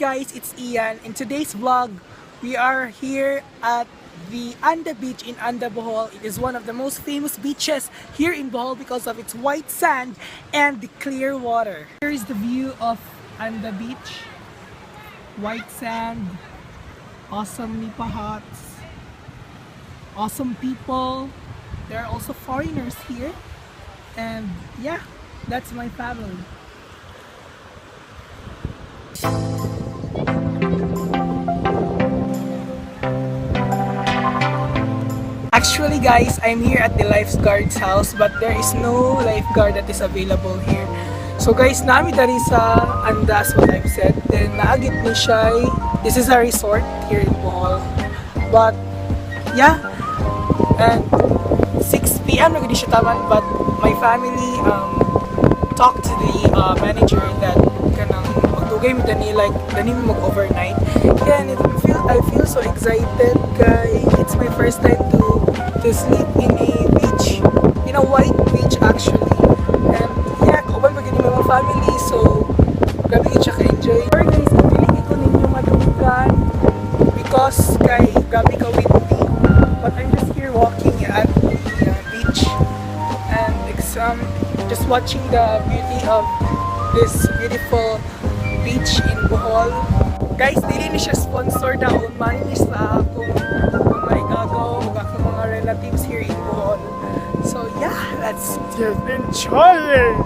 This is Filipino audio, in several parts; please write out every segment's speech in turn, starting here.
guys, it's Ian. In today's vlog, we are here at the Anda Beach in Anda, Bohol. It is one of the most famous beaches here in Bohol because of its white sand and the clear water. Here is the view of Anda Beach. White sand, awesome nipa huts, awesome people. There are also foreigners here. And yeah, that's my family. Actually guys, I'm here at the lifeguard's house but there is no lifeguard that is available here. So guys, nami dari sa Anda as what I've said. Then naagit ni siya. This is a resort here in Bohol. But yeah, and 6 p.m. nagdi siya taman but my family talked to the manager that kanang magdugay mi dani like dani mo mag-overnight. Yeah, and I feel so excited guys. It's my first time to sleep in a beach, in a white beach actually. And yeah, kauban pag yung mga family, so grabe yun siya ka-enjoy. Or guys, kapili ko ninyo madunggan because kay grabe ka windy. But I'm just here walking at the beach and just watching the beauty of this beautiful beach in Bohol. Guys, dili ni siya sponsor daon man ni sa akong mga igagaw ug akong mga relatives here in Bohol. So yeah, let's just enjoy it!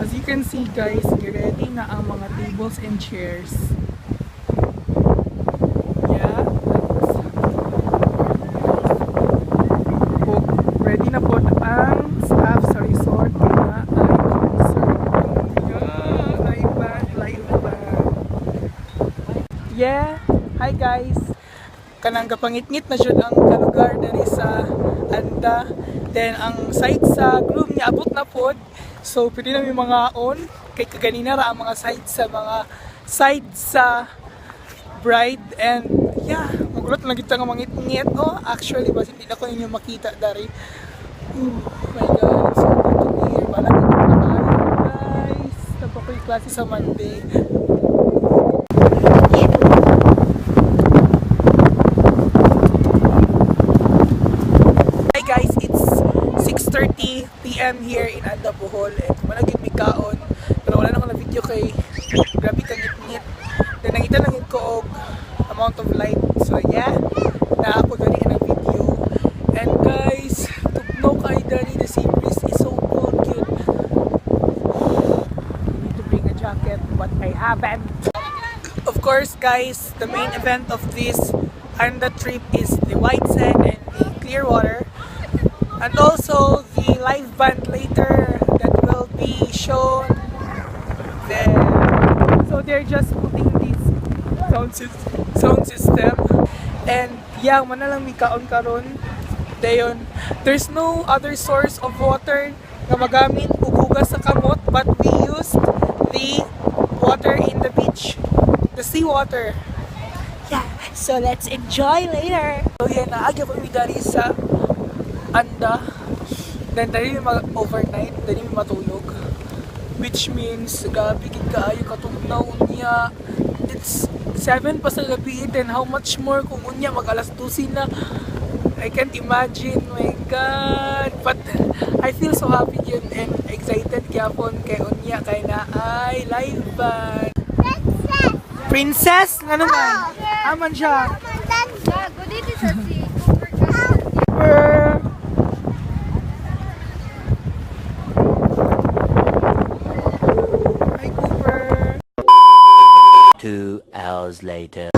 As you can see guys, ready na ang mga tables and chairs. Yeah, ready na po ang staff sa resort na ay concert. Yeah, live band. Yeah, hi guys. Kanang kapangit-ngit na siya ang kalugar dari sa Anda. Then ang site sa groom niya abot na pod. So pwede na may mga on kay kaganina ra ang mga side sa bride. And yeah, magulot lang kita nga mangit-ngit. Oh, actually ba hindi na ko ninyo makita dari. Oh my god, so good to be here. Balang ito na kayo guys. Tapos ko yung klase sa Monday. Hi guys, it's 6:30 p.m. here in Anda, Bohol. And managin mi kaon. Pero wala na ko na video kay grabe ka ngit-ngit. Then nakita lang yun ko og amount of light. So yeah, na ako gani na video. And guys, tugnaw kay Dani, the sea breeze is so cold, cute. I need to bring a jacket, but I haven't. Of course guys, the main event of this Anda trip is the white sand and the clear water. And also the live band later that will be shown there. So they're just putting this sound system. And yeah, mana lang mi kaon karon. Dayon, there's no other source of water na magamit ug hugas sa kamot, but we used the water in the beach, the sea water. Yeah, so let's enjoy later. So yeah, naagya pa mi dari sa Anda. Then dali overnight, dali matulog. Which means gabi gid kaayo katugnaw niya. It's 7 pa sa gabi, then how much more kung unya mag alas 12 na. I can't imagine, my god. But I feel so happy yun and excited gyapon kay unya kay na ay live band. Princess? Ano man? Aman siya. hours later.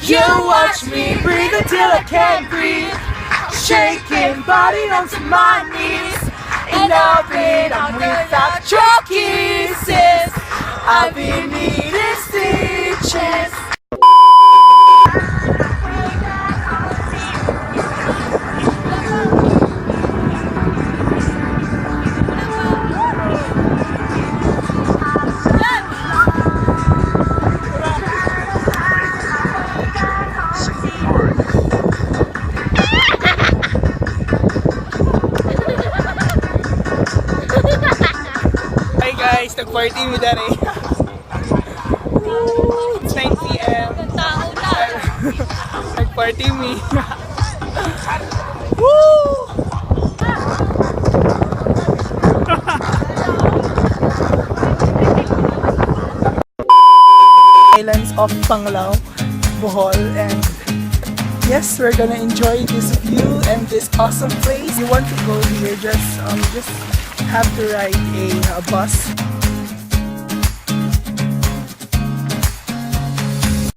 You watch me breathe until I can't breathe, shaking body onto my knees. Enough it, I'm without your kisses. I've been needing stitches. Hi guys, nag-party mi dali. It's 9 p.m. Nag-party mi. Woo! Islands of Panglao, Bohol, and yes, we're gonna enjoy this view and this awesome place. You want to go here, just have to ride a bus